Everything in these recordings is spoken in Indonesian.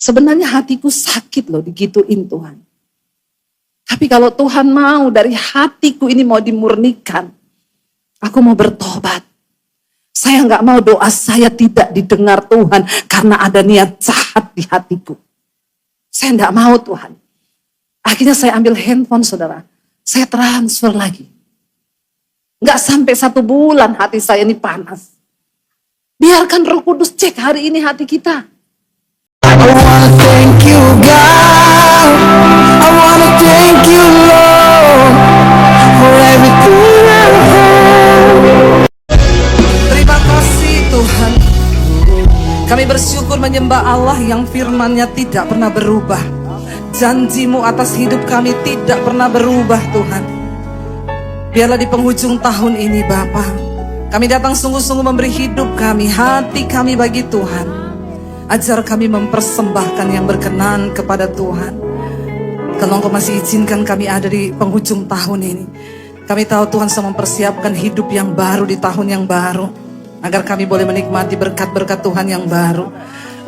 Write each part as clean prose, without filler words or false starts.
Sebenarnya hatiku sakit loh digituin Tuhan. Tapi kalau Tuhan mau dari hatiku ini mau dimurnikan, aku mau bertobat. Saya nggak mau doa saya tidak didengar Tuhan karena ada niat jahat di hatiku. Saya nggak mau Tuhan. Akhirnya saya ambil handphone saudara. Saya transfer lagi. Nggak sampai 1 bulan hati saya ini panas. Biarkan Roh Kudus cek hari ini hati kita. I wanna thank you God, I wanna thank you Lord, for everything I have. Terima kasih Tuhan. Kami bersyukur menyembah Allah yang firman-Nya tidak pernah berubah. Janji-Mu atas hidup kami tidak pernah berubah Tuhan. Biarlah di penghujung tahun ini Bapa, kami datang sungguh-sungguh memberi hidup kami, hati kami bagi Tuhan. Ajar kami mempersembahkan yang berkenan kepada Tuhan. Kalau Engkau masih izinkan kami ada di penghujung tahun ini, kami tahu Tuhan sedang mempersiapkan hidup yang baru di tahun yang baru, agar kami boleh menikmati berkat-berkat Tuhan yang baru.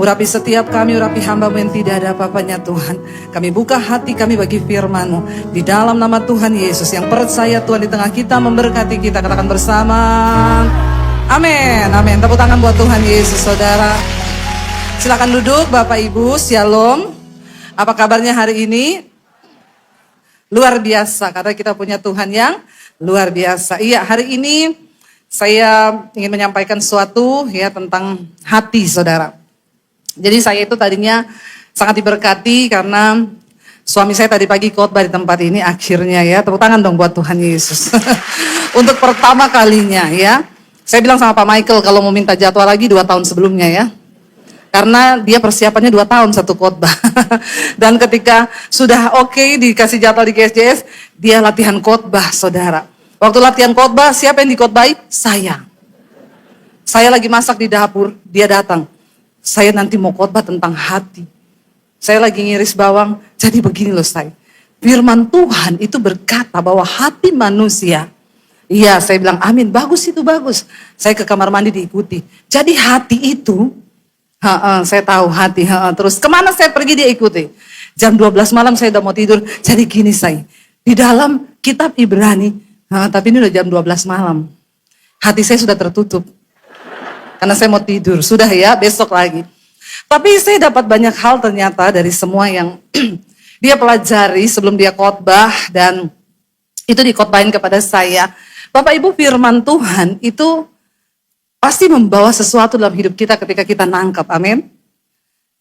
Urapi setiap kami, urapi hamba-Mu yang tidak ada apa-apanya Tuhan. Kami buka hati kami bagi firman-Mu. Di dalam nama Tuhan Yesus yang percaya Tuhan di tengah kita memberkati kita. Katakan bersama, amin, amin. Tepuk tangan buat Tuhan Yesus saudara. Silakan duduk Bapak Ibu, Shalom. Apa kabarnya hari ini? Luar biasa, karena kita punya Tuhan yang luar biasa. Iya, hari ini saya ingin menyampaikan sesuatu ya tentang hati saudara. Jadi saya itu tadinya sangat diberkati karena suami saya tadi pagi khotbah di tempat ini akhirnya ya. Tepuk tangan dong buat Tuhan Yesus. Untuk pertama kalinya ya. Saya bilang sama Pak Michael kalau mau minta jadwal lagi 2 tahun sebelumnya ya. Karena dia persiapannya 2 tahun satu khotbah. Dan ketika sudah oke dikasih jadwal di GSJS, dia latihan khotbah saudara. Waktu latihan khotbah, siapa yang dikhotbahi? Saya. Saya lagi masak di dapur, dia datang. Saya nanti mau khotbah tentang hati. Saya lagi ngiris bawang, jadi begini loh saya. Firman Tuhan itu berkata bahwa hati manusia, iya saya bilang amin, bagus itu bagus. Saya ke kamar mandi diikuti. Jadi hati itu, saya tahu hati, terus kemana saya pergi dia ikuti. Jam 12 malam saya udah mau tidur, jadi gini saya. Di dalam kitab Ibrani, tapi ini udah jam 12 malam. Hati saya sudah tertutup. Karena saya mau tidur, sudah ya besok lagi. Tapi saya dapat banyak hal ternyata dari semua yang dia pelajari sebelum dia khotbah dan itu dikhotbahin kepada saya. Bapak Ibu firman Tuhan itu pasti membawa sesuatu dalam hidup kita ketika kita nangkap, amin.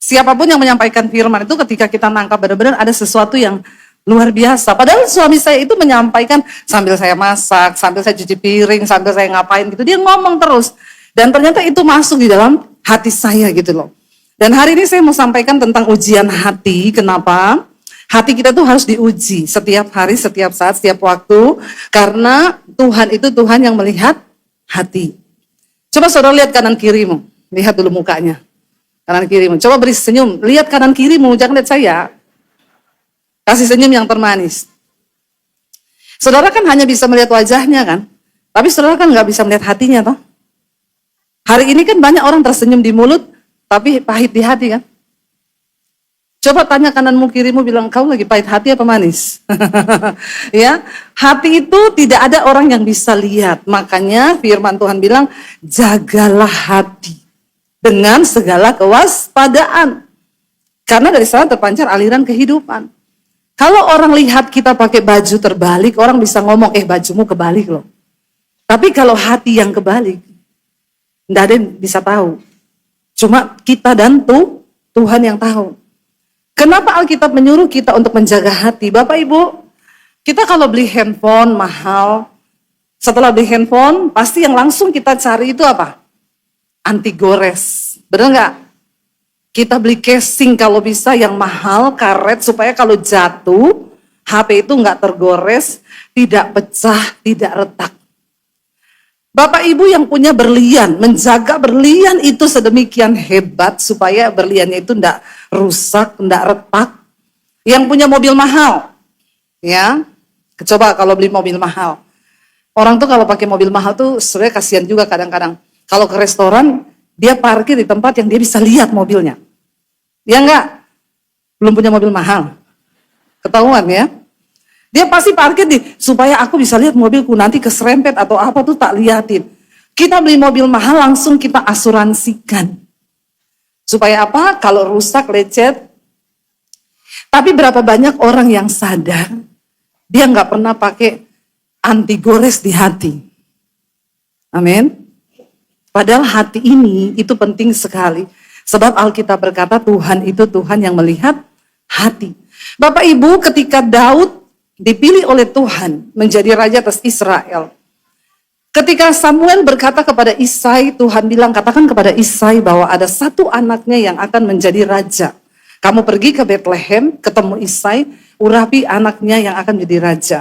Siapapun yang menyampaikan firman itu ketika kita nangkap benar-benar ada sesuatu yang luar biasa. Padahal suami saya itu menyampaikan sambil saya masak, sambil saya cuci piring, sambil saya ngapain gitu. Dia ngomong terus. Dan ternyata itu masuk di dalam hati saya gitu loh. Dan hari ini saya mau sampaikan tentang ujian hati. Kenapa? Hati kita tuh harus diuji setiap hari, setiap saat, setiap waktu. Karena Tuhan itu Tuhan yang melihat hati. Coba saudara lihat kanan kirimu. Lihat dulu mukanya. Kanan kirimu. Coba beri senyum. Lihat kanan kirimu, jangan lihat saya. Kasih senyum yang termanis. Saudara kan hanya bisa melihat wajahnya kan. Tapi saudara kan gak bisa melihat hatinya toh. Hari ini kan banyak orang tersenyum di mulut, tapi pahit di hati kan. Coba tanya kananmu kirimu bilang, kau lagi pahit hati apa manis? Ya, hati itu tidak ada orang yang bisa lihat. Makanya firman Tuhan bilang, jagalah hati dengan segala kewaspadaan. Karena dari sana terpancar aliran kehidupan. Kalau orang lihat kita pakai baju terbalik, orang bisa ngomong, bajumu kebalik loh. Tapi kalau hati yang kebalik, tidak ada yang bisa tahu. Cuma kita dan Tuhan yang tahu. Kenapa Alkitab menyuruh kita untuk menjaga hati? Bapak Ibu, kita kalau beli handphone mahal, setelah beli handphone, pasti yang langsung kita cari itu apa? Anti gores. Benar nggak? Kita beli casing kalau bisa yang mahal, karet, supaya kalau jatuh, HP itu nggak tergores, tidak pecah, tidak retak. Bapak Ibu yang punya berlian, menjaga berlian itu sedemikian hebat supaya berliannya itu tidak rusak, tidak retak. Yang punya mobil mahal, ya, coba kalau beli mobil mahal. Orang tuh kalau pakai mobil mahal tuh sebenarnya kasihan juga kadang-kadang. Kalau ke restoran, dia parkir di tempat yang dia bisa lihat mobilnya. Ya enggak? belum punya mobil mahal. Ketahuan ya. Dia pasti parkir supaya aku bisa lihat mobilku nanti keserempet atau apa tuh tak liatin. Kita beli mobil mahal langsung kita asuransikan. Supaya apa? Kalau rusak, lecet. Tapi berapa banyak orang yang sadar dia nggak pernah pakai anti gores di hati. Amin. Padahal hati ini itu penting sekali. Sebab Alkitab berkata Tuhan itu Tuhan yang melihat hati. Bapak Ibu, ketika Daud dipilih oleh Tuhan menjadi raja atas Israel. Ketika Samuel berkata kepada Isai, Tuhan bilang katakan kepada Isai bahwa ada satu anaknya yang akan menjadi raja. Kamu pergi ke Bethlehem, ketemu Isai, urapi anaknya yang akan menjadi raja.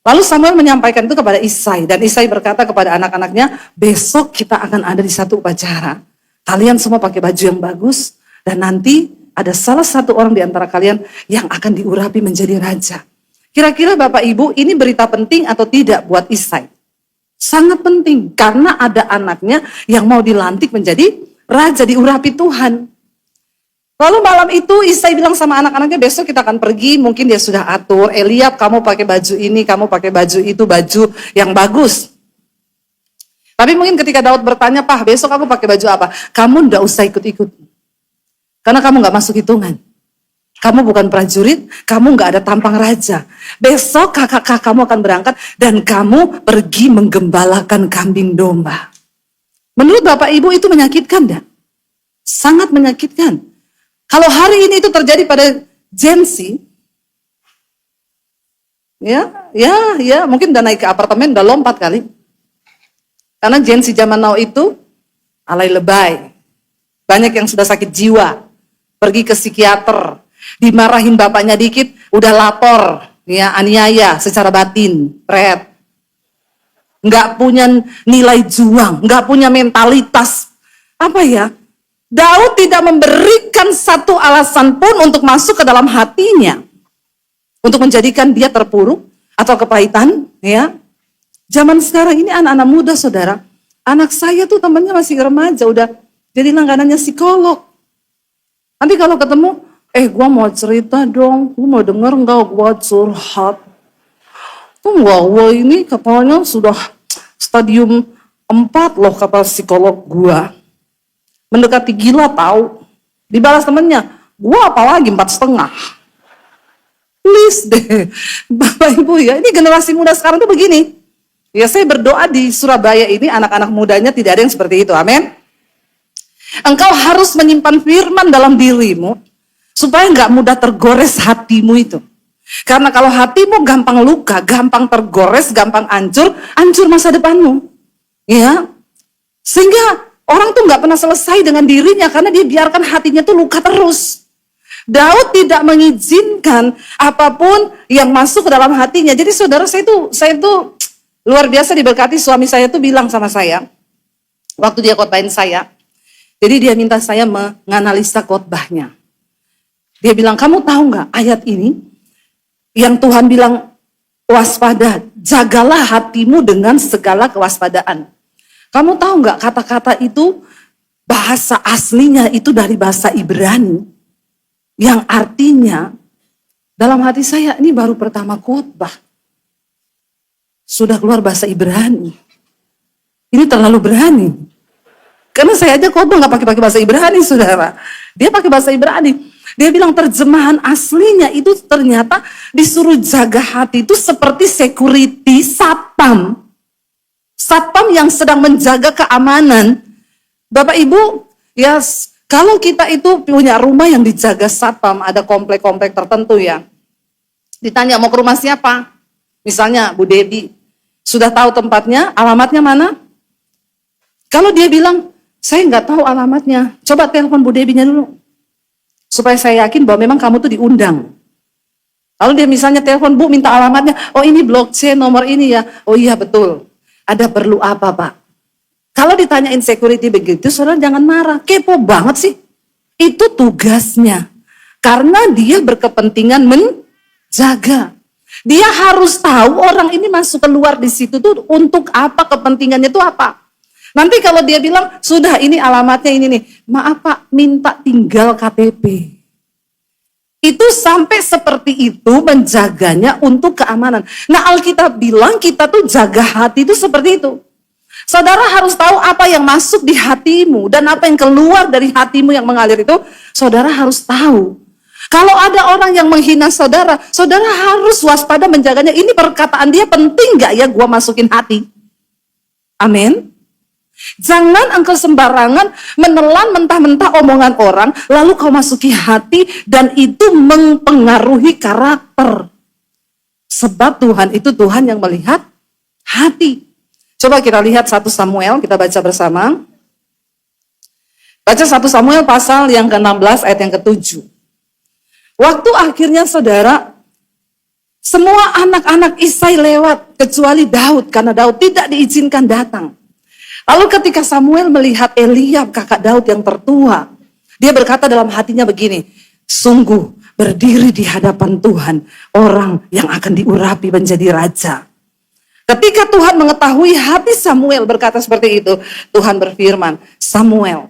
Lalu Samuel menyampaikan itu kepada Isai, dan Isai berkata kepada anak-anaknya, besok kita akan ada di satu upacara. Kalian semua pakai baju yang bagus, dan nanti ada salah satu orang di antara kalian yang akan diurapi menjadi raja. Kira-kira Bapak Ibu, ini berita penting atau tidak buat Isai? Sangat penting, karena ada anaknya yang mau dilantik menjadi raja, diurapi Tuhan. Lalu malam itu Isai bilang sama anak-anaknya, besok kita akan pergi, mungkin dia sudah atur, Eliab kamu pakai baju ini, kamu pakai baju itu, baju yang bagus. Tapi mungkin ketika Daud bertanya, Pak besok aku pakai baju apa? Kamu nggak usah ikut-ikut, karena kamu nggak masuk hitungan. Kamu bukan prajurit, kamu nggak ada tampang raja. Besok kakak kamu akan berangkat dan kamu pergi menggembalakan kambing domba. Menurut Bapak Ibu itu menyakitkan enggak? Sangat menyakitkan. Kalau hari ini itu terjadi pada Gen Z, ya, mungkin udah naik ke apartemen, udah lompat kali. Karena Gen Z zaman now itu alay lebay. Banyak yang sudah sakit jiwa, pergi ke psikiater. Dimarahin bapaknya dikit, udah lapor, ya aniaya secara batin, red. Nggak punya nilai juang, nggak punya mentalitas. Apa ya? Daud tidak memberikan satu alasan pun untuk masuk ke dalam hatinya. Untuk menjadikan dia terpuruk atau kepahitan, ya. Zaman sekarang ini anak-anak muda, saudara. Anak saya tuh temannya masih remaja, udah jadi langganannya psikolog. Nanti kalau ketemu, gua mau cerita dong, gua mau denger enggak gua curhat. Gua ini kepalanya sudah stadium 4 loh kata psikolog gua. Mendekati gila tahu. Dibalas temennya, gua apalagi 4,5. Please deh, Bapak Ibu ya, ini generasi muda sekarang tuh begini. Ya saya berdoa di Surabaya ini anak-anak mudanya tidak ada yang seperti itu, amin. Engkau harus menyimpan firman dalam dirimu, supaya nggak mudah tergores hatimu itu. Karena kalau hatimu gampang luka, gampang tergores, gampang hancur masa depanmu. Ya, sehingga orang tuh nggak pernah selesai dengan dirinya karena dia biarkan hatinya tuh luka terus. Daud tidak mengizinkan apapun yang masuk ke dalam hatinya. Jadi saudara saya tuh luar biasa diberkati. Suami saya tuh bilang sama saya, waktu dia khotbahin saya, jadi dia minta saya menganalisa khotbahnya. Dia bilang, kamu tahu nggak ayat ini yang Tuhan bilang waspada, jagalah hatimu dengan segala kewaspadaan. Kamu tahu nggak kata-kata itu bahasa aslinya itu dari bahasa Ibrani yang artinya dalam hati saya ini baru pertama khotbah sudah keluar bahasa Ibrani. Ini terlalu berani. Karena saya aja khotbah nggak pakai bahasa Ibrani, saudara. Dia pakai bahasa Ibrani. Dia bilang terjemahan aslinya itu ternyata disuruh jaga hati itu seperti security satpam. Satpam yang sedang menjaga keamanan. Bapak Ibu, ya kalau kita itu punya rumah yang dijaga satpam, ada komplek-komplek tertentu ya. Ditanya mau ke rumah siapa? Misalnya Bu Debi, sudah tahu tempatnya, alamatnya mana? Kalau dia bilang, saya nggak tahu alamatnya, coba telepon Bu Debinya dulu. Supaya saya yakin bahwa memang kamu tuh diundang. Lalu dia misalnya telepon, Bu minta alamatnya, oh ini blok C nomor ini ya, oh iya betul. Ada perlu apa Pak? Kalau ditanyain security begitu, saudara jangan marah, kepo banget sih. Itu tugasnya. Karena dia berkepentingan menjaga. Dia harus tahu orang ini masuk keluar di situ tuh untuk apa, kepentingannya itu apa. Nanti kalau dia bilang, sudah ini alamatnya ini nih. Maaf Pak, minta tinggal KTP. Itu sampai seperti itu menjaganya untuk keamanan. Nah, Alkitab bilang kita tuh jaga hati itu seperti itu. Saudara harus tahu apa yang masuk di hatimu dan apa yang keluar dari hatimu yang mengalir itu, saudara harus tahu. Kalau ada orang yang menghina saudara, saudara harus waspada menjaganya. Ini perkataan dia penting gak ya gua masukin hati? Amin. Jangan engkau sembarangan menelan mentah-mentah omongan orang, lalu kau masuki hati dan itu mempengaruhi karakter. Sebab Tuhan itu Tuhan yang melihat hati. Coba kita lihat 1 Samuel, kita baca bersama. Baca 1 Samuel pasal yang ke-16 ayat yang ke-7. Waktu akhirnya saudara, semua anak-anak Isai lewat kecuali Daud, karena Daud tidak diizinkan datang. Lalu ketika Samuel melihat Eliab, kakak Daud yang tertua, dia berkata dalam hatinya begini, sungguh berdiri di hadapan Tuhan orang yang akan diurapi menjadi raja. Ketika Tuhan mengetahui hati Samuel berkata seperti itu, Tuhan berfirman, Samuel,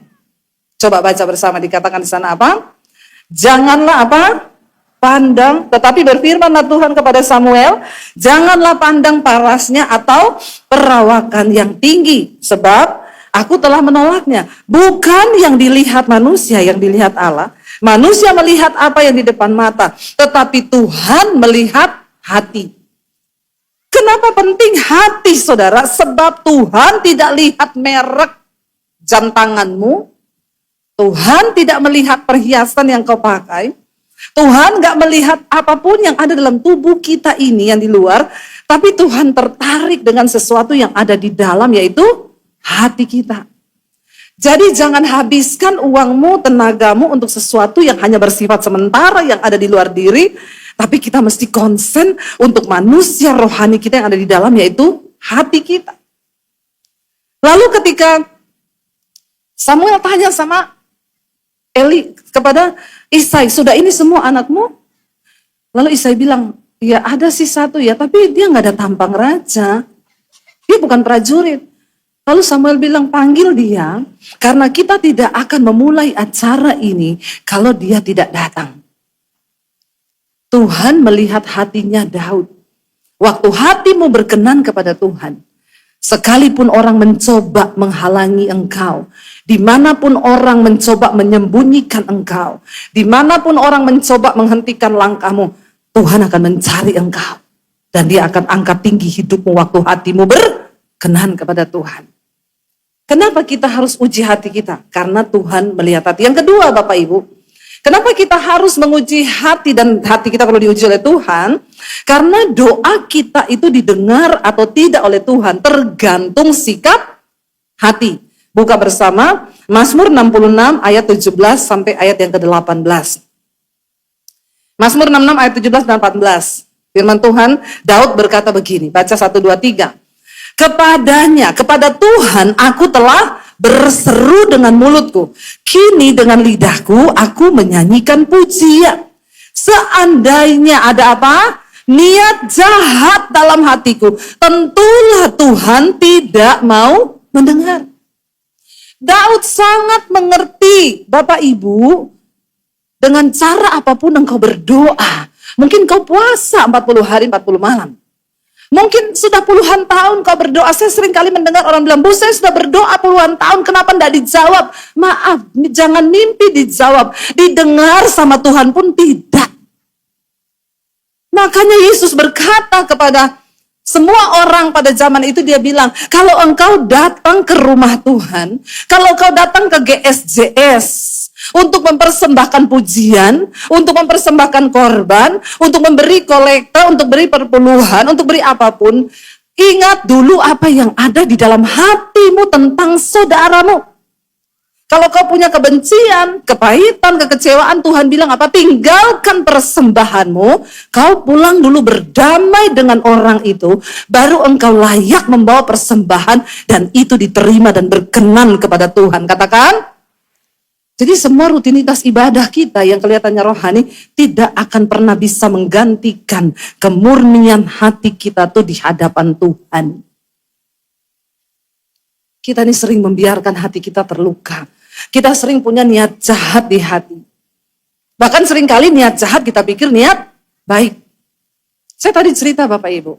coba baca bersama, dikatakan di sana apa? Janganlah apa? Pandang, tetapi berfirmanlah Tuhan kepada Samuel, janganlah pandang parasnya atau perawakan yang tinggi, sebab aku telah menolaknya. Bukan yang dilihat manusia, yang dilihat Allah. Manusia melihat apa yang di depan mata, tetapi Tuhan melihat hati. Kenapa penting hati, saudara? Sebab Tuhan tidak lihat merek jam tanganmu, Tuhan tidak melihat perhiasan yang kau pakai, Tuhan gak melihat apapun yang ada dalam tubuh kita ini yang di luar, tapi Tuhan tertarik dengan sesuatu yang ada di dalam, yaitu hati kita. Jadi jangan habiskan uangmu, tenagamu untuk sesuatu yang hanya bersifat sementara, yang ada di luar diri, tapi kita mesti konsen untuk manusia rohani kita yang ada di dalam, yaitu hati kita. Lalu ketika Samuel tanya sama Eli kepada Isai, sudah ini semua anakmu? Lalu Isai bilang, ya ada sih satu ya, tapi dia gak ada tampang raja. Dia bukan prajurit. Lalu Samuel bilang, panggil dia, karena kita tidak akan memulai acara ini kalau dia tidak datang. Tuhan melihat hatinya Daud. Waktu hatimu berkenan kepada Tuhan, sekalipun orang mencoba menghalangi engkau, dimanapun orang mencoba menyembunyikan engkau, dimanapun orang mencoba menghentikan langkahmu, Tuhan akan mencari engkau. Dan dia akan angkat tinggi hidupmu waktu hatimu berkenan kepada Tuhan. Kenapa kita harus uji hati kita? Karena Tuhan melihat hati. Yang kedua Bapak Ibu, kenapa kita harus menguji hati dan hati kita perlu diuji oleh Tuhan? Karena doa kita itu didengar atau tidak oleh Tuhan tergantung sikap hati. Buka bersama Mazmur 66 ayat 17 sampai ayat yang ke-18. Mazmur 66 ayat 17 dan 18. Firman Tuhan, Daud berkata begini, baca 1, 2, 3. Kepada Tuhan aku telah berseru dengan mulutku. Kini dengan lidahku aku menyanyikan pujian. Seandainya ada apa? Niat jahat dalam hatiku, tentulah Tuhan tidak mau mendengar. Daud sangat mengerti, Bapak Ibu, dengan cara apapun engkau berdoa. Mungkin kau puasa 40 hari 40 malam. Mungkin sudah puluhan tahun kau berdoa. Saya sering kali mendengar orang bilang, Bu, saya sudah berdoa puluhan tahun, kenapa tidak dijawab? Maaf, jangan mimpi dijawab. Didengar sama Tuhan pun tidak. Makanya Yesus berkata kepada semua orang pada zaman itu, dia bilang, kalau engkau datang ke rumah Tuhan, kalau engkau datang ke GSJS, untuk mempersembahkan pujian, untuk mempersembahkan korban, untuk memberi kolekta, untuk beri perpuluhan, untuk beri apapun, ingat dulu apa yang ada di dalam hatimu tentang saudaramu. Kalau kau punya kebencian, kepahitan, kekecewaan, Tuhan bilang apa? Tinggalkan persembahanmu, kau pulang dulu berdamai dengan orang itu, baru engkau layak membawa persembahan, dan itu diterima dan berkenan kepada Tuhan. Katakan. Jadi semua rutinitas ibadah kita yang kelihatannya rohani tidak akan pernah bisa menggantikan kemurnian hati kita tuh di hadapan Tuhan. Kita ini sering membiarkan hati kita terluka. Kita sering punya niat jahat di hati. Bahkan seringkali niat jahat kita pikir niat baik. Saya tadi cerita Bapak Ibu,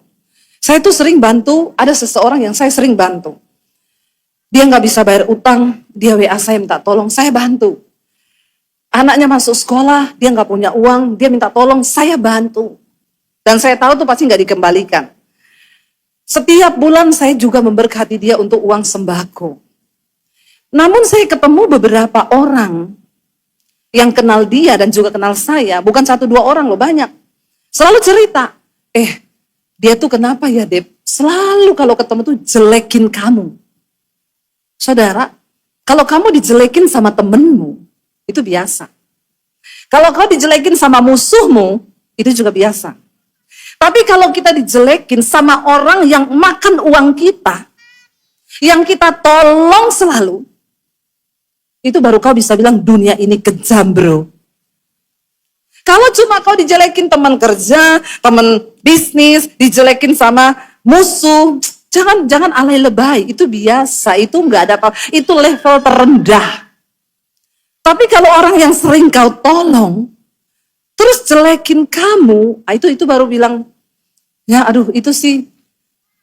saya tuh sering bantu, ada seseorang yang saya sering bantu. Dia nggak bisa bayar utang, dia WA saya minta tolong, saya bantu. Anaknya masuk sekolah, dia nggak punya uang, dia minta tolong, saya bantu. Dan saya tahu tuh pasti nggak dikembalikan. Setiap bulan saya juga memberkati dia untuk uang sembako. Namun saya ketemu beberapa orang yang kenal dia dan juga kenal saya, bukan 1-2 orang loh, banyak. Selalu cerita, dia tuh kenapa ya Deb, selalu kalau ketemu tuh jelekin kamu. Saudara, kalau kamu dijelekin sama temenmu, itu biasa. Kalau kau dijelekin sama musuhmu, itu juga biasa. Tapi kalau kita dijelekin sama orang yang makan uang kita, yang kita tolong selalu, itu baru kau bisa bilang dunia ini kejam bro. Kalau cuma kau dijelekin teman kerja, teman bisnis, dijelekin sama musuh, jangan alay lebay, itu biasa, itu nggak ada apa, itu level terendah. Tapi kalau orang yang sering kau tolong, terus jelekin kamu, itu baru bilang, ya aduh itu sih,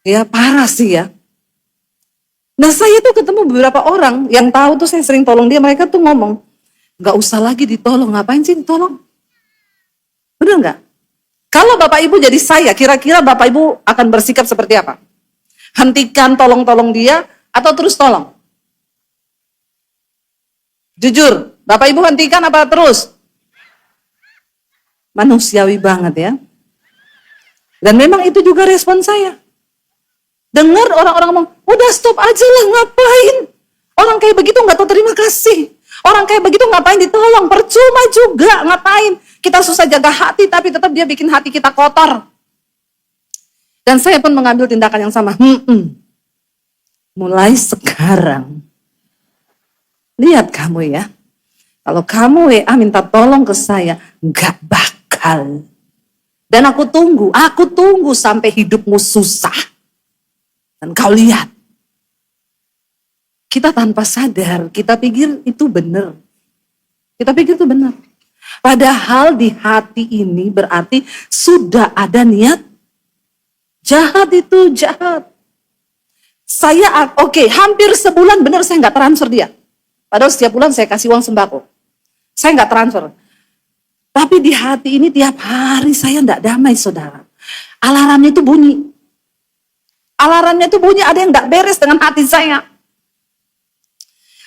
ya parah sih ya. Nah saya tuh ketemu beberapa orang yang tahu tuh saya sering tolong dia, mereka tuh ngomong, nggak usah lagi ditolong, ngapain sih ditolong? Benar nggak? Kalau Bapak Ibu jadi saya, kira-kira Bapak Ibu akan bersikap seperti apa? Hentikan tolong-tolong dia atau terus tolong? Jujur, Bapak Ibu hentikan apa terus? Manusiawi banget ya. Dan memang itu juga respon saya. Dengar orang-orang ngomong, udah stop aja lah, ngapain? Orang kayak begitu nggak tahu terima kasih. Orang kayak begitu ngapain ditolong? Percuma juga, ngapain? Kita susah jaga hati, tapi tetap dia bikin hati kita kotor. Dan saya pun mengambil tindakan yang sama. Mulai sekarang, lihat kamu ya. Kalau kamu WA minta tolong ke saya, nggak bakal. Dan aku tunggu sampai hidupmu susah. Dan kau lihat, kita tanpa sadar, kita pikir itu benar. Kita pikir itu benar. Padahal di hati ini berarti sudah ada niat jahat, itu jahat. Saya, hampir sebulan benar saya nggak transfer dia. Padahal setiap bulan saya kasih uang sembako. Saya nggak transfer. Tapi di hati ini tiap hari saya nggak damai saudara. Alarmnya itu bunyi. Alarmnya itu bunyi, ada yang nggak beres dengan hati saya.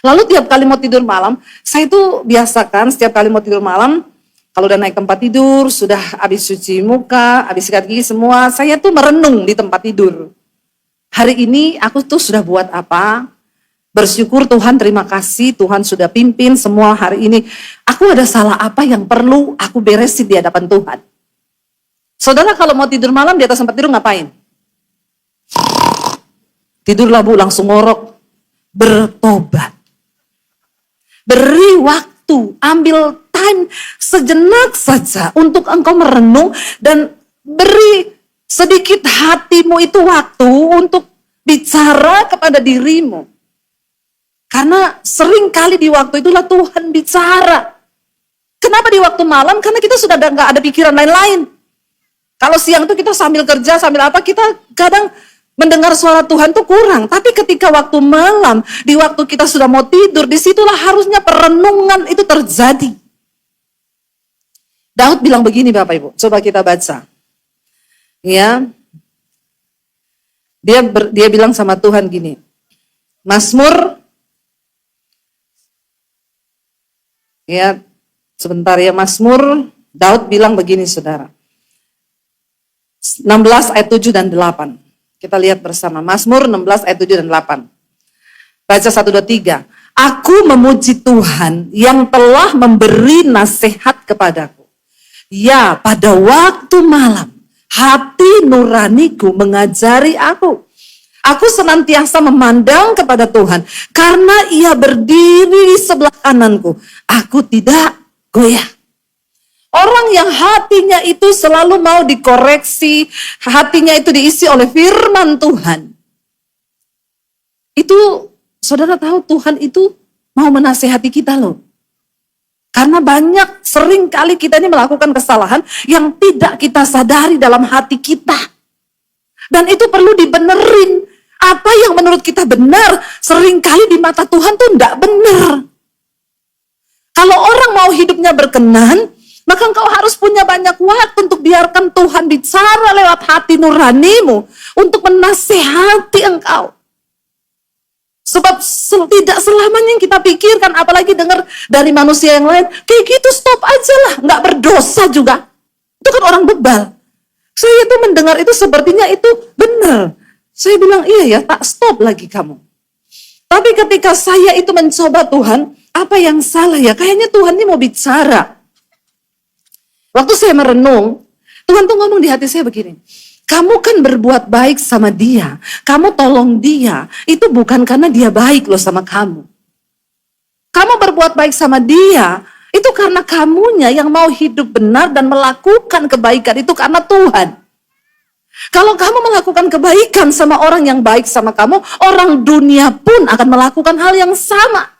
Lalu tiap kali mau tidur malam, saya itu biasakan setiap kali mau tidur malam, kalau udah naik tempat tidur, sudah habis cuci muka, habis sikat gigi semua, saya tuh merenung di tempat tidur. Hari ini aku tuh sudah buat apa? Bersyukur Tuhan, terima kasih Tuhan sudah pimpin semua hari ini. Aku ada salah apa yang perlu aku beresin di hadapan Tuhan. Saudara kalau mau tidur malam di atas tempat tidur ngapain? Tidurlah Bu, langsung ngorok. Bertobat. Beri waktu, ambil time sejenak saja untuk engkau merenung dan beri sedikit hatimu itu waktu untuk bicara kepada dirimu. Karena sering kali di waktu itulah Tuhan bicara. Kenapa di waktu malam? Karena kita sudah nggak ada pikiran lain-lain. Kalau siang itu kita sambil kerja, sambil apa, kita kadang mendengar suara Tuhan tuh kurang. Tapi ketika waktu malam, di waktu kita sudah mau tidur, disitulah harusnya perenungan itu terjadi. Daud bilang begini Bapak Ibu, coba kita baca. Ya, dia bilang sama Tuhan gini, Mazmur, ya sebentar ya, Mazmur, Daud bilang begini saudara, 16 ayat 7 dan 8. Kita lihat bersama, Mazmur 16 ayat 7 dan 8. Baca 1, 2, 3. Aku memuji Tuhan yang telah memberi nasihat kepadaku. Ya, pada waktu malam, hati nuraniku mengajari aku. Aku senantiasa memandang kepada Tuhan, karena ia berdiri di sebelah kananku. Aku tidak goyah. Orang yang hatinya itu selalu mau dikoreksi, hatinya itu diisi oleh firman Tuhan. Itu, saudara tahu Tuhan itu mau menasehati kita loh. Karena sering kali kita ini melakukan kesalahan yang tidak kita sadari dalam hati kita. Dan itu perlu dibenerin. Apa yang menurut kita benar, sering kali di mata Tuhan tuh enggak benar. Kalau orang mau hidupnya berkenan, maka engkau harus punya banyak waktu untuk biarkan Tuhan bicara lewat hati nuranimu untuk menasehati engkau. Sebab tidak selamanya yang kita pikirkan, apalagi dengar dari manusia yang lain, kayak gitu stop aja lah, nggak berdosa juga. Itu kan orang bebal. Saya itu mendengar itu sepertinya itu benar. Saya bilang iya ya, tak stop lagi kamu. Tapi ketika saya itu mencoba Tuhan, apa yang salah ya? Kayaknya Tuhan ini mau bicara. Waktu saya merenung, Tuhan tuh ngomong di hati saya begini, kamu kan berbuat baik sama dia, kamu tolong dia, itu bukan karena dia baik loh sama kamu. Kamu berbuat baik sama dia, itu karena kamunya yang mau hidup benar dan melakukan kebaikan itu karena Tuhan. Kalau kamu melakukan kebaikan sama orang yang baik sama kamu, orang dunia pun akan melakukan hal yang sama.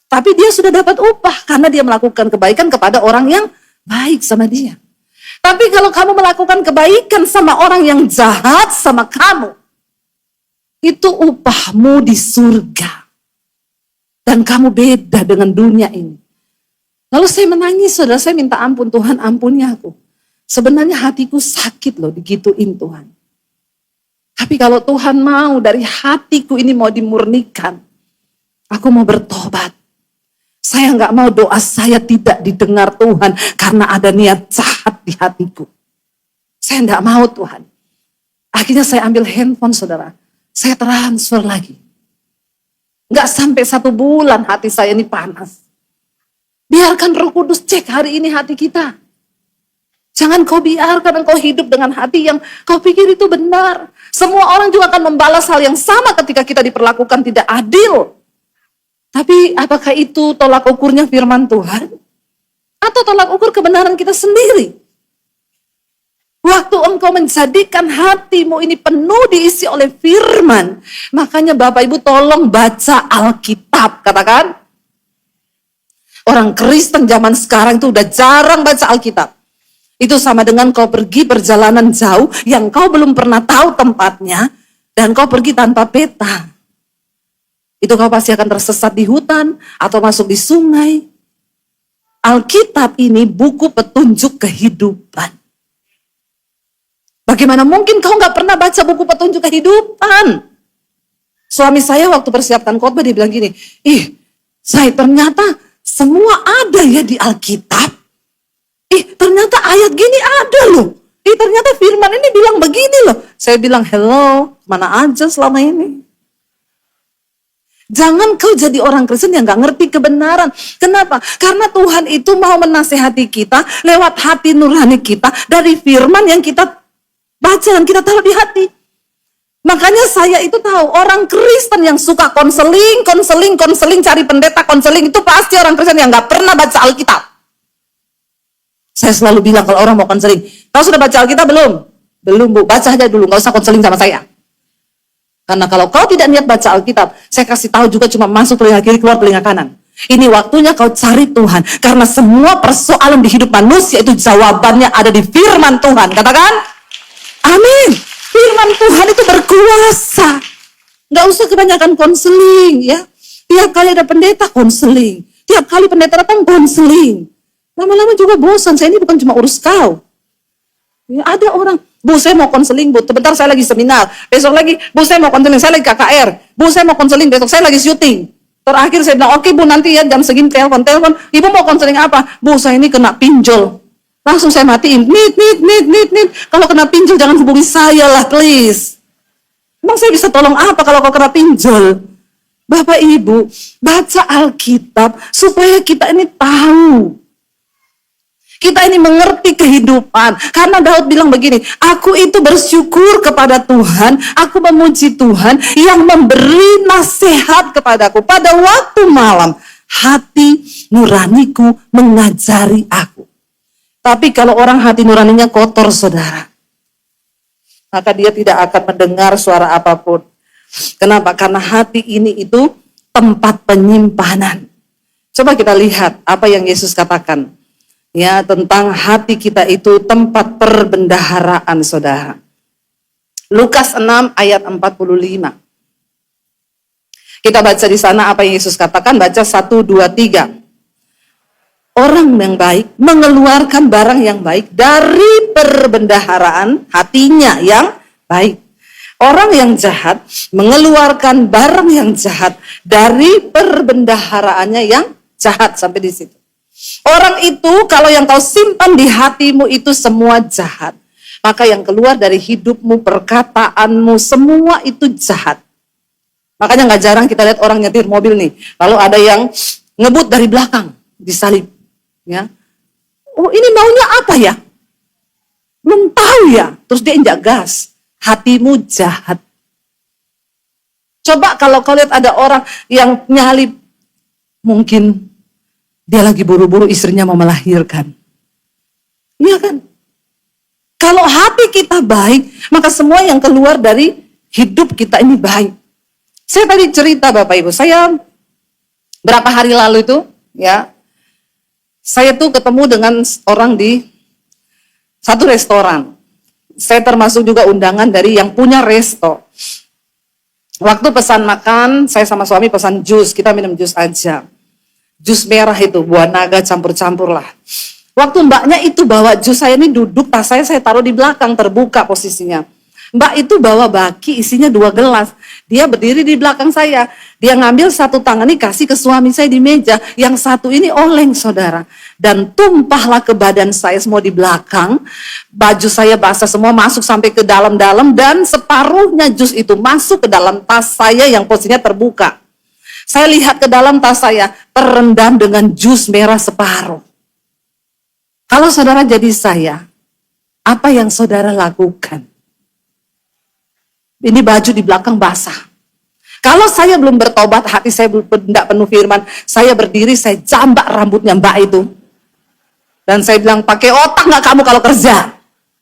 Tapi dia sudah dapat upah karena dia melakukan kebaikan kepada orang yang baik sama dia. Tapi kalau kamu melakukan kebaikan sama orang yang jahat sama kamu, itu upahmu di surga. Dan kamu beda dengan dunia ini. Lalu saya menangis, saudara, saya minta ampun, Tuhan ampuni aku. Sebenarnya hatiku sakit loh digituin Tuhan. Tapi kalau Tuhan mau dari hatiku ini mau dimurnikan, aku mau bertobat. Saya nggak mau doa saya tidak didengar Tuhan karena ada niat jahat di hatiku. Saya nggak mau Tuhan. Akhirnya saya ambil handphone saudara. Saya transfer lagi. Nggak sampai 1 bulan hati saya ini panas. Biarkan Roh Kudus cek hari ini hati kita. Jangan kau biarkan engkau hidup dengan hati yang kau pikir itu benar. Semua orang juga akan membalas hal yang sama ketika kita diperlakukan tidak adil. Tapi apakah itu tolak ukurnya firman Tuhan? Atau tolak ukur kebenaran kita sendiri? Waktu engkau menjadikan hatimu ini penuh diisi oleh firman, makanya Bapak Ibu tolong baca Alkitab, katakan. Orang Kristen zaman sekarang itu udah jarang baca Alkitab. Itu sama dengan kau pergi perjalanan jauh yang kau belum pernah tahu tempatnya, dan kau pergi tanpa peta. Itu kau pasti akan tersesat di hutan atau masuk di sungai. Alkitab ini buku petunjuk kehidupan. Bagaimana mungkin kau nggak pernah baca buku petunjuk kehidupan? Suami saya waktu persiapkan khotbah dia bilang gini, saya ternyata semua ada ya di Alkitab. Ternyata ayat gini ada loh. Ternyata firman ini bilang begini loh. Saya bilang, hello, mana aja selama ini? Jangan kau jadi orang Kristen yang gak ngerti kebenaran. Kenapa? Karena Tuhan itu mau menasehati kita lewat hati nurani kita dari firman yang kita baca dan kita taruh di hati. Makanya saya itu tahu orang Kristen yang suka konseling, cari pendeta konseling itu pasti orang Kristen yang gak pernah baca Alkitab. Saya selalu bilang kalau orang mau konseling, kau sudah baca Alkitab belum? Belum Bu, baca aja dulu, gak usah konseling sama saya. Karena kalau kau tidak niat baca Alkitab, saya kasih tahu juga cuma masuk telinga kiri, keluar telinga kanan. Ini waktunya kau cari Tuhan. Karena semua persoalan di hidup manusia itu jawabannya ada di firman Tuhan. Katakan, amin. Firman Tuhan itu berkuasa. Nggak usah kebanyakan konseling ya. Tiap kali ada pendeta konseling. Tiap kali pendeta datang konseling. Lama-lama juga bosan. Saya ini bukan cuma urus kau. Ya, ada orang, Bu saya mau konseling Bu, sebentar saya lagi seminar, besok lagi Bu saya mau konseling, saya lagi KKR, Bu saya mau konseling, besok saya lagi syuting. Terakhir saya bilang, oke Bu nanti ya jam segini telepon, Ibu mau konseling apa? Bu saya ini kena pinjol. Langsung saya matiin, nit. Kalau kena pinjol jangan hubungi saya lah please. Emang saya bisa tolong apa kalau kau kena pinjol? Bapak Ibu, baca Alkitab supaya kita ini tahu. Kita ini mengerti kehidupan. Karena Daud bilang begini, aku itu bersyukur kepada Tuhan, aku memuji Tuhan yang memberi nasihat kepadaku. Pada waktu malam, hati nuraniku mengajari aku. Tapi kalau orang hati nuraninya kotor, saudara, maka dia tidak akan mendengar suara apapun. Kenapa? Karena hati ini itu tempat penyimpanan. Coba kita lihat apa yang Yesus katakan. Ya, tentang hati kita itu tempat perbendaharaan, saudara. Lukas 6 ayat 45. Kita baca di sana apa yang Yesus katakan, baca 1, 2, 3. Orang yang baik mengeluarkan barang yang baik dari perbendaharaan hatinya yang baik. Orang yang jahat mengeluarkan barang yang jahat dari perbendaharaannya yang jahat. Sampai di situ. Orang itu kalau yang kau simpan di hatimu itu semua jahat, maka yang keluar dari hidupmu, perkataanmu, semua itu jahat. Makanya gak jarang kita lihat orang nyetir mobil nih, lalu ada yang ngebut dari belakang, disalip. Ya. Oh, ini maunya apa ya? Belum tahu ya. Terus dia injak gas. Hatimu jahat. Coba kalau kau lihat ada orang yang nyalip, mungkin dia lagi buru-buru istrinya mau melahirkan. Iya kan? Kalau hati kita baik, maka semua yang keluar dari hidup kita ini baik. Saya tadi cerita Bapak Ibu, saya berapa hari lalu itu, ya, saya tuh ketemu dengan orang di satu restoran. Saya termasuk juga undangan dari yang punya resto. Waktu pesan makan, saya sama suami pesan jus, kita minum jus aja. Jus merah itu, buah naga campur-campur lah. Waktu mbaknya itu bawa jus, saya ini duduk, tas saya taruh di belakang, terbuka posisinya. Mbak itu bawa baki, isinya 2 gelas. Dia berdiri di belakang saya. Dia ngambil satu tangan ini kasih ke suami saya di meja. Yang satu ini oleng, saudara. Dan tumpahlah ke badan saya semua di belakang. Baju saya basah semua, masuk sampai ke dalam-dalam. Dan separuhnya jus itu masuk ke dalam tas saya yang posisinya terbuka. Saya lihat ke dalam tas saya, terendam dengan jus merah separuh. Kalau saudara jadi saya, apa yang saudara lakukan? Ini baju di belakang basah. Kalau saya belum bertobat, hati saya tidak penuh firman, saya berdiri, saya jambak rambutnya mbak itu. Dan saya bilang, pakai otak nggak kamu kalau kerja?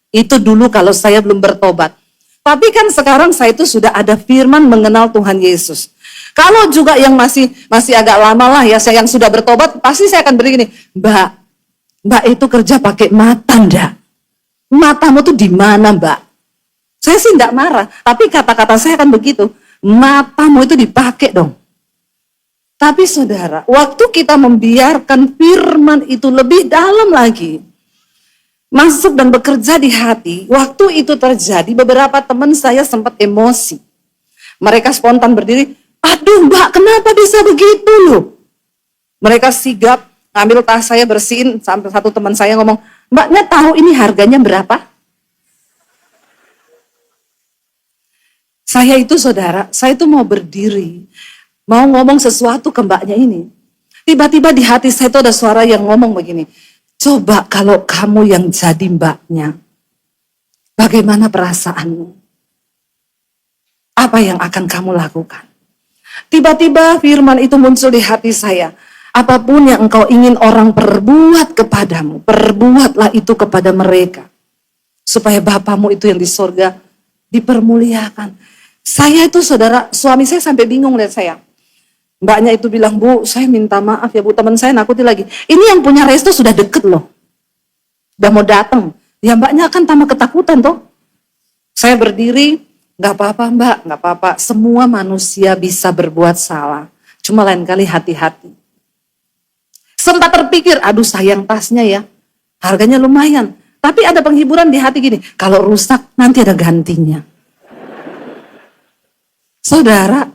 Itu dulu kalau saya belum bertobat. Tapi kan sekarang saya itu sudah ada firman mengenal Tuhan Yesus. Kalau juga yang masih agak lama lah ya, saya yang sudah bertobat, pasti saya akan beri gini, Mbak itu kerja pakai mata ndak? Matamu tuh di mana Mbak? Saya sih enggak marah, tapi kata-kata saya akan begitu, matamu itu dipakai dong. Tapi saudara, waktu kita membiarkan firman itu lebih dalam lagi, masuk dan bekerja di hati, waktu itu terjadi, beberapa teman saya sempat emosi. Mereka spontan berdiri, aduh Mbak, kenapa bisa begitu loh? Mereka sigap, ngambil tas saya bersihin, sampai satu teman saya ngomong, Mbaknya tahu ini harganya berapa? Saya itu saudara, saya itu mau berdiri, mau ngomong sesuatu ke mbaknya ini. Tiba-tiba di hati saya itu ada suara yang ngomong begini, coba kalau kamu yang jadi mbaknya, bagaimana perasaanmu? Apa yang akan kamu lakukan? Tiba-tiba firman itu muncul di hati saya. Apapun yang engkau ingin orang perbuat kepadamu, perbuatlah itu kepada mereka. Supaya Bapamu itu yang di sorga dipermuliakan. Saya itu saudara, suami saya sampai bingung lihat saya. Mbaknya itu bilang, Bu, saya minta maaf ya Bu, teman saya nakuti lagi. Ini yang punya resto sudah deket loh. Udah mau datang. Ya mbaknya kan tambah ketakutan toh. Saya berdiri, gak apa-apa Mbak, gak apa-apa. Semua manusia bisa berbuat salah. Cuma lain kali hati-hati. Sempat terpikir, aduh sayang tasnya ya. Harganya lumayan. Tapi ada penghiburan di hati gini, kalau rusak nanti ada gantinya. Saudara,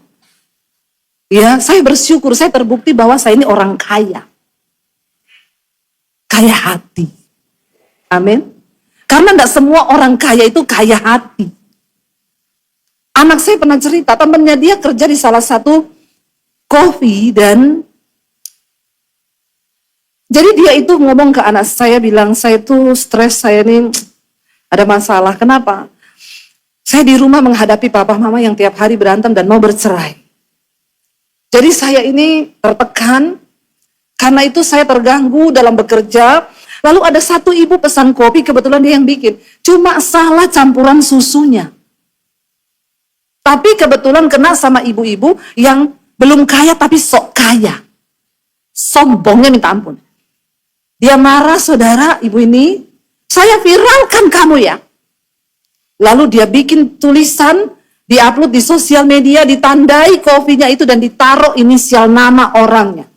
ya saya bersyukur, saya terbukti bahwa saya ini orang kaya. Kaya hati. Amin. Karena tidak semua orang kaya itu kaya hati. Anak saya pernah cerita, temannya dia kerja di salah satu coffee dan jadi dia itu ngomong ke anak saya, bilang saya tuh stres, saya ini ada masalah. Kenapa? Saya di rumah menghadapi papa mama yang tiap hari berantem dan mau bercerai. Jadi saya ini tertekan, karena itu saya terganggu dalam bekerja. Lalu ada satu ibu pesan kopi, kebetulan dia yang bikin. Cuma salah campuran susunya. Tapi kebetulan kena sama ibu-ibu yang belum kaya tapi sok kaya. Sombongnya minta ampun. Dia marah, saudara, ibu ini, saya viralkan kamu ya. Lalu dia bikin tulisan, diupload di sosial media, ditandai kopinya itu dan ditaruh inisial nama orangnya.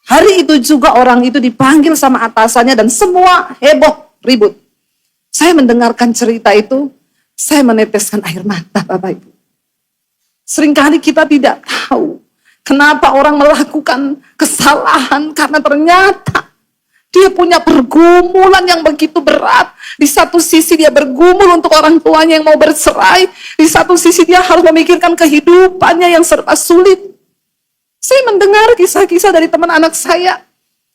Hari itu juga orang itu dipanggil sama atasannya dan semua heboh, ribut. Saya mendengarkan cerita itu, saya meneteskan air mata, Bapak Ibu. Seringkali kita tidak tahu kenapa orang melakukan kesalahan karena ternyata dia punya pergumulan yang begitu berat. Di satu sisi dia bergumul untuk orang tuanya yang mau bercerai. Di satu sisi dia harus memikirkan kehidupannya yang serba sulit. Saya mendengar kisah-kisah dari teman anak saya.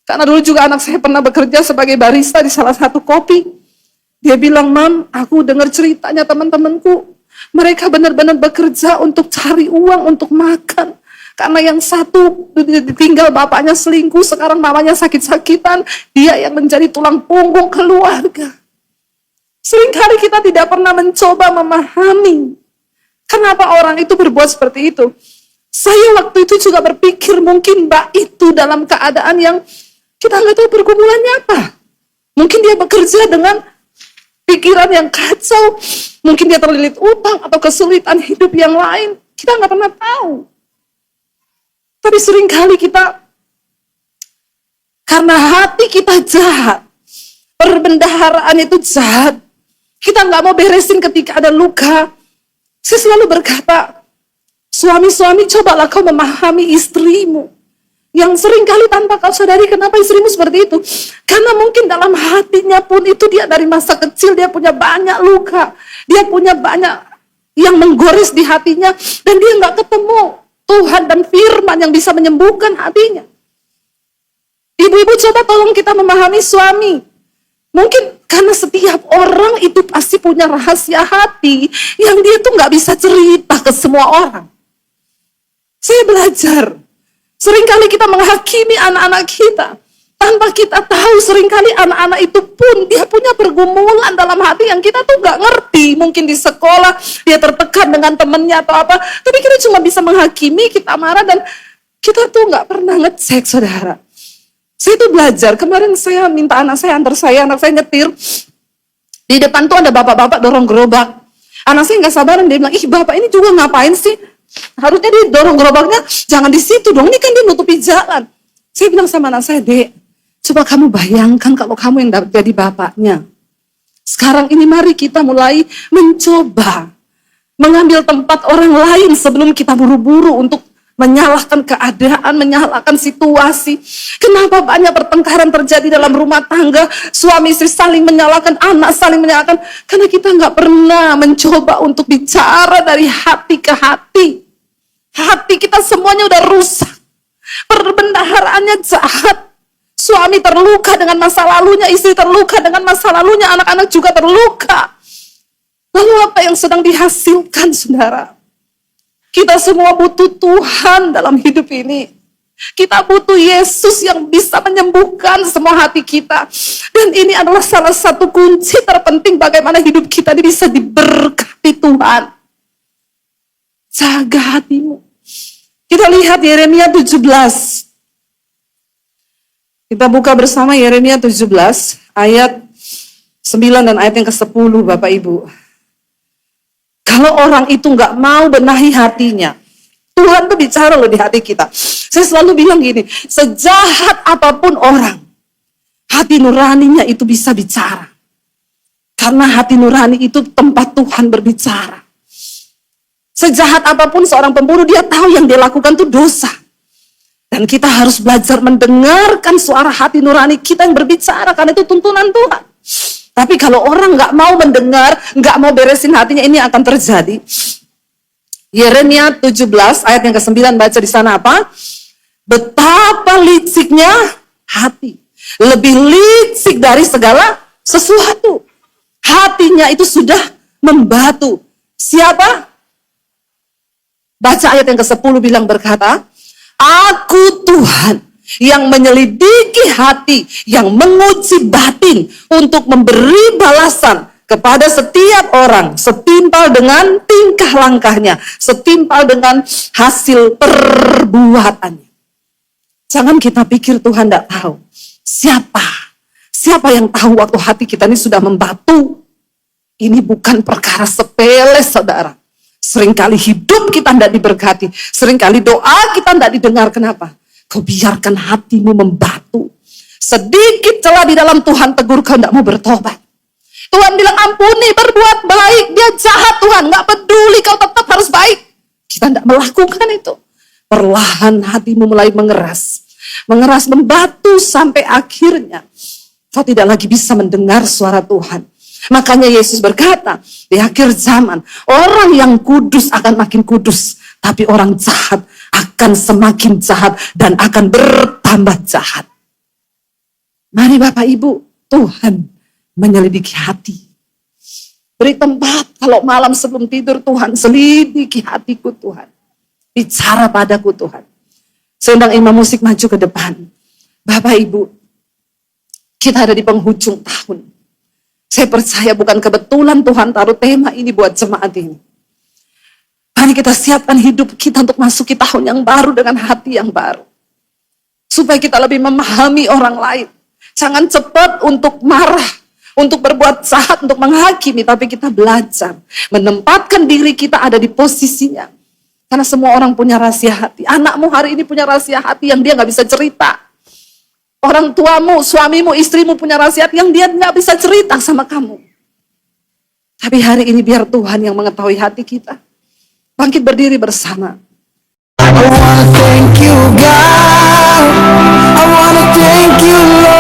Karena dulu juga anak saya pernah bekerja sebagai barista di salah satu kopi. Dia bilang, Mam, aku dengar ceritanya teman-temanku. Mereka benar-benar bekerja untuk cari uang, untuk makan. Karena yang satu ditinggal bapaknya selingkuh, sekarang mamanya sakit-sakitan, dia yang menjadi tulang punggung keluarga. Seringkali kita tidak pernah mencoba memahami kenapa orang itu berbuat seperti itu. Saya waktu itu juga berpikir mungkin mbak itu dalam keadaan yang kita nggak tahu pergumulannya apa. Mungkin dia bekerja dengan pikiran yang kacau, mungkin dia terlilit utang atau kesulitan hidup yang lain. Kita nggak pernah tahu. Tapi seringkali kita, karena hati kita jahat, perbendaharaan itu jahat, kita nggak mau beresin ketika ada luka. Saya selalu berkata, suami-suami cobalah kau memahami istrimu. Yang seringkali tanpa kau sadari kenapa istrimu seperti itu. Karena mungkin dalam hatinya pun itu dia dari masa kecil, dia punya banyak luka. Dia punya banyak yang menggores di hatinya, dan dia nggak ketemu Tuhan dan firman yang bisa menyembuhkan hatinya. Ibu-ibu coba tolong kita memahami suami. Mungkin karena setiap orang itu pasti punya rahasia hati yang dia tuh nggak bisa cerita ke semua orang. Saya belajar. Seringkali kita menghakimi anak-anak kita. Tanpa kita tahu seringkali anak-anak itu pun dia punya pergumulan dalam hati yang kita tuh gak ngerti. Mungkin di sekolah dia tertekan dengan temennya atau apa. Tapi kita cuma bisa menghakimi, kita marah dan kita tuh gak pernah ngecek, saudara. Saya tuh belajar, kemarin saya minta anak saya anak saya nyetir. Di depan tuh ada bapak-bapak dorong gerobak. Anak saya gak sabaran, dia bilang, ih bapak ini juga ngapain sih? Harusnya dia dorong gerobaknya, jangan di situ dong, ini kan dia nutupi jalan. Saya bilang sama anak saya, Dek, coba kamu bayangkan kalau kamu yang jadi bapaknya. Sekarang ini mari kita mulai mencoba mengambil tempat orang lain sebelum kita buru-buru untuk menyalahkan keadaan, menyalahkan situasi. Kenapa banyak pertengkaran terjadi dalam rumah tangga, suami istri saling menyalahkan, anak saling menyalahkan, karena kita nggak pernah mencoba untuk bicara dari hati ke hati. Hati kita semuanya udah rusak, perbendaharaannya jahat. Suami terluka dengan masa lalunya, istri terluka dengan masa lalunya, anak-anak juga terluka. Lalu apa yang sedang dihasilkan, saudara? Kita semua butuh Tuhan dalam hidup ini. Kita butuh Yesus yang bisa menyembuhkan semua hati kita. Dan ini adalah salah satu kunci terpenting bagaimana hidup kita ini bisa diberkati Tuhan. Jaga hatimu. Kita lihat Yeremia 17. Kita buka bersama Yeremia 17 ayat 9 dan ayat yang ke-10, Bapak Ibu. Kalau orang itu nggak mau benahi hatinya, Tuhan tuh bicara loh di hati kita. Saya selalu bilang gini, sejahat apapun orang, hati nuraninya itu bisa bicara. Karena hati nurani itu tempat Tuhan berbicara. Sejahat apapun seorang pembunuh, dia tahu yang dia lakukan itu dosa. Dan kita harus belajar mendengarkan suara hati nurani kita yang berbicara, karena itu tuntunan Tuhan. Tapi kalau orang nggak mau mendengar, nggak mau beresin hatinya, ini akan terjadi. Yeremia 17 ayat yang ke-9, baca di sana apa? Betapa liciknya hati. Lebih licik dari segala sesuatu. Hatinya itu sudah membatu. Siapa? Baca ayat yang ke-10 bilang berkata, Aku Tuhan yang menyelidiki hati, yang menguji batin untuk memberi balasan kepada setiap orang setimpal dengan tingkah langkahnya, setimpal dengan hasil perbuatannya. Jangan kita pikir Tuhan tidak tahu. Siapa yang tahu waktu hati kita ini sudah membatu? Ini bukan perkara sepele, saudara. Seringkali hidup kita tidak diberkati. Seringkali doa kita tidak didengar. Kenapa? Kau biarkan hatimu membatu. Sedikit celah di dalam Tuhan tegur, kau tidak mau bertobat. Tuhan bilang ampuni, berbuat baik. Dia jahat Tuhan, gak peduli, kau tetap harus baik. Kita tidak melakukan itu. Perlahan hatimu mulai mengeras. Mengeras, membatu sampai akhirnya kau tidak lagi bisa mendengar suara Tuhan. Makanya Yesus berkata, di akhir zaman, orang yang kudus akan makin kudus. Tapi orang jahat akan semakin jahat dan akan bertambah jahat. Mari Bapak Ibu, Tuhan menyelidiki hati. Beri tempat kalau malam sebelum tidur, Tuhan selidiki hatiku Tuhan. Bicara padaku Tuhan. Saya undang imam musik maju ke depan. Bapak Ibu, kita ada di penghujung tahun. Saya percaya bukan kebetulan Tuhan taruh tema ini buat jemaat ini. Mari kita siapkan hidup kita untuk masuki tahun yang baru dengan hati yang baru. Supaya kita lebih memahami orang lain. Jangan cepat untuk marah, untuk berbuat jahat, untuk menghakimi. Tapi kita belajar menempatkan diri kita ada di posisinya. Karena semua orang punya rahasia hati. Anakmu hari ini punya rahasia hati yang dia gak bisa cerita. Orang tuamu, suamimu, istrimu punya rahasia yang dia nggak bisa cerita sama kamu. Tapi hari ini biar Tuhan yang mengetahui hati kita. Bangkit berdiri bersama. I wanna thank you, God. I wanna thank you, Lord.